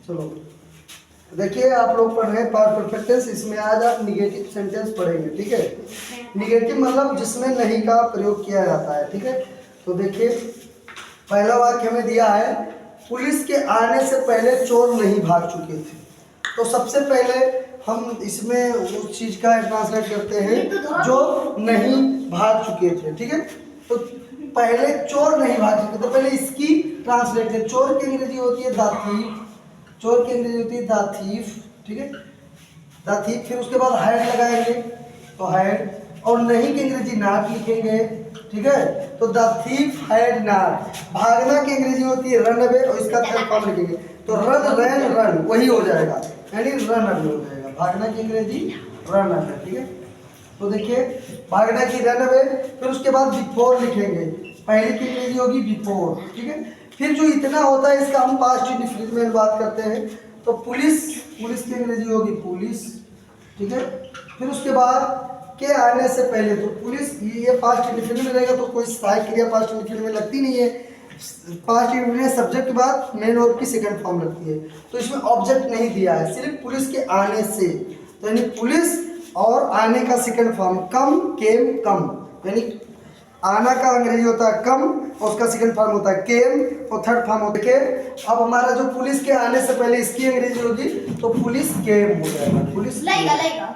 चलो देखिए, आप लोग पढ़ रहे हैं पास्ट परफेक्ट टेंस। इसमें आज आप निगेटिव सेंटेंस पढ़ेंगे, ठीक है। निगेटिव मतलब जिसमें नहीं का प्रयोग किया जाता है, ठीक है। तो देखिए, पहला वाक्य हमें दिया है, पुलिस के आने से पहले चोर नहीं भाग चुके थे। तो सबसे पहले हम इसमें उस चीज का ट्रांसलेट करते हैं जो नहीं भाग चुके थे, ठीक है। तो पहले चोर नहीं भाग चुके, तो पहले इसकी ट्रांसलेट है। चोर की अंग्रेजी होती है द थीफ, चोर की अंग्रेजी होती है द थीफ, ठीक है, द थीफ। फिर उसके बाद हैड लगाएंगे तो हैड, और नहीं की अंग्रेजी नॉट लिखेंगे, ठीक है। तो द थीफ हैड नॉट। भागना की अंग्रेजी होती है रन अवे, और इसका थर्ड फॉर्म लिखेंगे तो रन रैन रन, वही हो जाएगा, यानी रन अवे हो जाएगा। भागना की अंग्रेजी रन अवे, ठीक है। तो देखिए, भागना की रन अवे। फिर उसके बाद बिफोर लिखेंगे, पहली की अंग्रेजी होगी बिफोर, ठीक है। फिर जो इतना होता है इसका हम पास्ट इंडेफिनिट में बात करते हैं। तो पुलिस, पुलिस की अंग्रेजी होगी पुलिस, ठीक है। फिर उसके बाद के आने से पहले, तो पुलिस ये पास्ट इंडेफिनिट में रहेगा, तो कोई सहायक क्रिया पास्ट इंडेफिनिट में लगती नहीं है। पास्ट इंडेफिनिट में सब्जेक्ट के बाद मेन वर्ब की सेकंड फॉर्म लगती है। तो इसमें ऑब्जेक्ट नहीं दिया है, सिर्फ पुलिस के आने से, तो यानी पुलिस और आने का सेकंड फॉर्म कम, केम, कम, यानी आना का अंग्रेजी होता है कम, और उसका सेकंड फॉर्म होता है केम, और थर्ड फॉर्म होता है केम। अब हमारा जो पुलिस के आने से पहले इसकी अंग्रेजी होगी तो पुलिस केम हो जाएगा, पुलिस केम,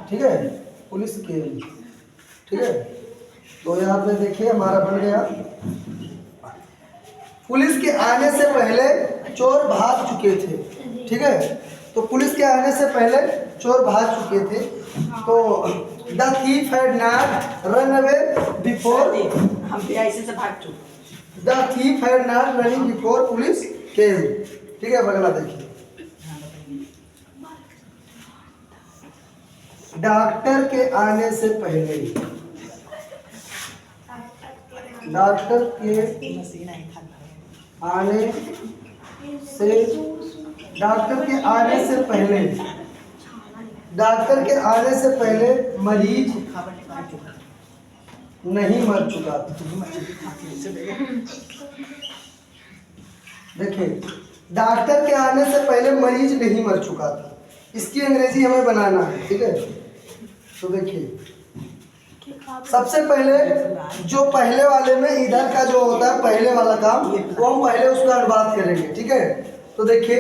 ठीक है, पुलिस केम, ठीक है। तो यहाँ पे देखिए हमारा बन गया, पुलिस के आने से पहले चोर भाग चुके थे, ठीक है। तो पुलिस के आने से पहले चोर भाग चुके थे। तो the thief had not run away before, हम भी ऐसे से भाग चुके। The thief had not running before police केम, ठीक है। अगला देखिए, डॉक्टर के आने से पहले, डॉक्टर के आने से, डॉक्टर के आने से पहले, डॉक्टर के आने से पहले मरीज नहीं मर चुका था। देखिए, डॉक्टर के आने से पहले मरीज नहीं मर चुका था, इसकी अंग्रेजी हमें बनाना है, ठीक है। तो देखिए, सबसे पहले जो पहले वाले में इधर का जो होता है पहले वाला काम, वो हम पहले उसका अनुवाद करेंगे, ठीक है। तो देखिए,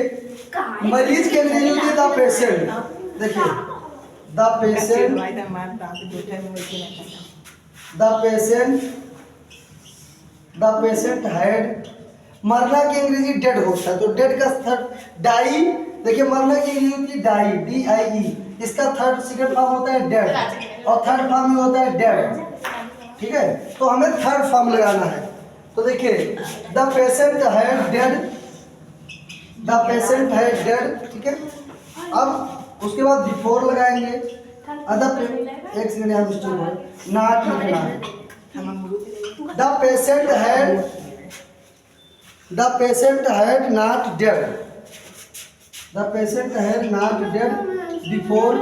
मरीज की अंग्रेजी होती है द पेशेंट। देखिए, the patient, the patient, the patient had. मरना की अंग्रेजी डेड होता है, तो डेड का थर्ड डाई। देखिए, मरना की अंग्रेजी होती है डाई, DIE, इसका थर्ड सेकंड फॉर्म होता है डेड, और थर्ड फॉर्म में होता है डेड, ठीक है। तो हमें थर्ड फॉर्म लगाना है। तो देखिए, the patient had dead, the patient had dead, ठीक है। अब उसके बाद बिफोर लगाएंगे, अदर एक सेकंड यहाँ मिस्टेक हुआ, नॉट लिखना है। The patient had, the patient had not dead, the patient had not dead before,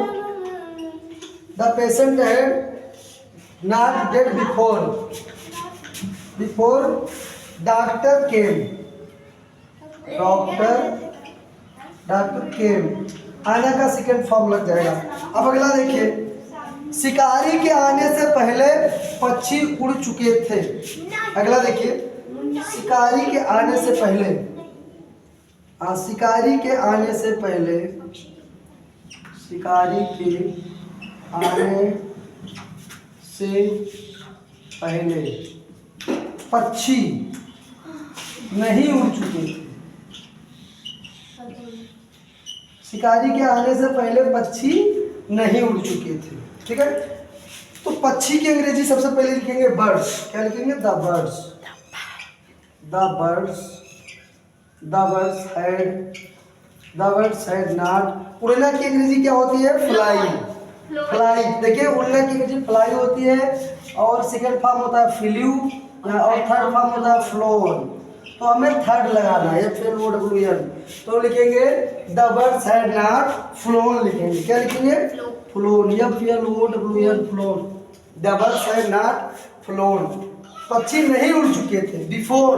the patient had not dead before, before doctor came, doctor केम, आने का सेकंड फॉर्म लग जाएगा। अब अगला देखिए, शिकारी के आने से पहले पक्षी उड़ चुके थे। अगला देखिए, शिकारी के आने से पहले, शिकारी के आने से पहले, शिकारी के आने से पहले पक्षी नहीं उड़ चुके थे। शिकारी के आने से पहले पक्षी नहीं उड़ चुके थे, ठीक है। तो पक्षी की अंग्रेजी सबसे पहले लिखेंगे बर्ड्स, क्या लिखेंगे, the birds, the birds, the birds had, the birds had not. उड़ना की अंग्रेजी क्या होती है, फ्लाई, फ्लाई। देखिए, उड़ना की अंग्रेजी फ्लाई होती है, और सेकंड फॉर्म होता है फ्लू, और थर्ड फॉर्म होता है फ्लोन। तो हमें थर्ड लगाना है, FLOWN। तो लिखेंगे the birds had not phloem, लिखेंगे, क्या लिखेंगे, phloem, FLOWN, phloem. The birds had not phloem, पक्षी नहीं उड़ चुके थे। बिफोर,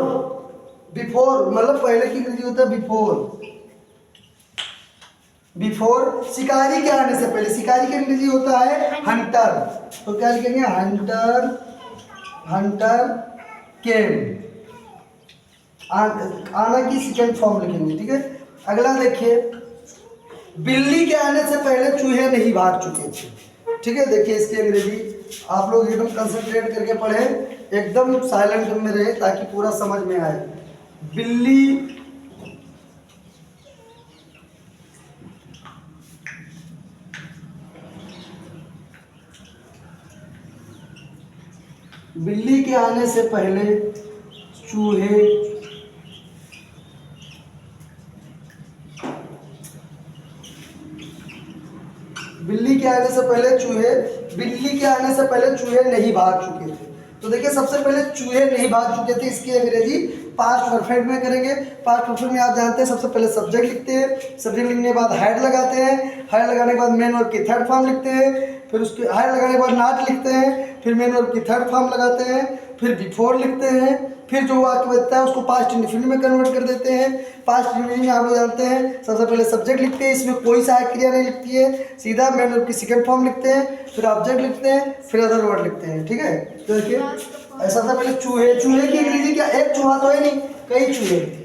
बिफोर मतलब पहले की अंग्रेजी होता है बिफोर, बिफोर, शिकारी के आने से पहले, शिकारी के अंग्रेजी होता है हंटर, तो क्या लिखेंगे हंटर, हंटर केम, आना की सेकेंड फॉर्म लिखेंगे, ठीक है। अगला देखिए, बिल्ली के आने से पहले चूहे नहीं भाग चुके थे, ठीक है। देखिए इसकी अंग्रेजी आप लोग एकदम कंसंट्रेट करके पढ़े, एकदम साइलेंट में रहे ताकि पूरा समझ में आए। बिल्ली बिल्ली के आने से पहले चूहे बिल्ली के आने से पहले चूहे नहीं भाग चुके थे। तो देखिए सबसे पहले चूहे नहीं भाग चुके थे, इसकी अंग्रेजी पास्ट परफेक्ट में करेंगे। पास्ट परफेक्ट में आप जानते हैं सबसे पहले सब्जेक्ट लिखते हैं, सब्जेक्ट लिखने के बाद हेड लगाते हैं, हेड लगाने के बाद मेन वर्ब की थर्ड फॉर्म लिखते हैं, फिर उसके हेड लगाने के बाद नॉट लिखते हैं, फिर मेन वर्ब की थर्ड फॉर्म लगाते हैं, फिर बिफोर लिखते हैं, फिर जो वाक्य बचता है उसको पास्ट इंडेफिनिट में कन्वर्ट कर देते हैं। पास्ट इंडेफिनिट में आप लोग जानते हैं सबसे पहले सब्जेक्ट लिखते हैं, इसमें कोई सहायक क्रिया नहीं लिखती है, सीधा मेन वर्ब की सेकंड फॉर्म लिखते हैं, फिर ऑब्जेक्ट लिखते हैं, फिर अदर वर्ड लिखते हैं, ठीक है। तो देखिए सबसे पहले चूहे की अंग्रेजी क्या, एक चूहा तो है नहीं, कई चूहे।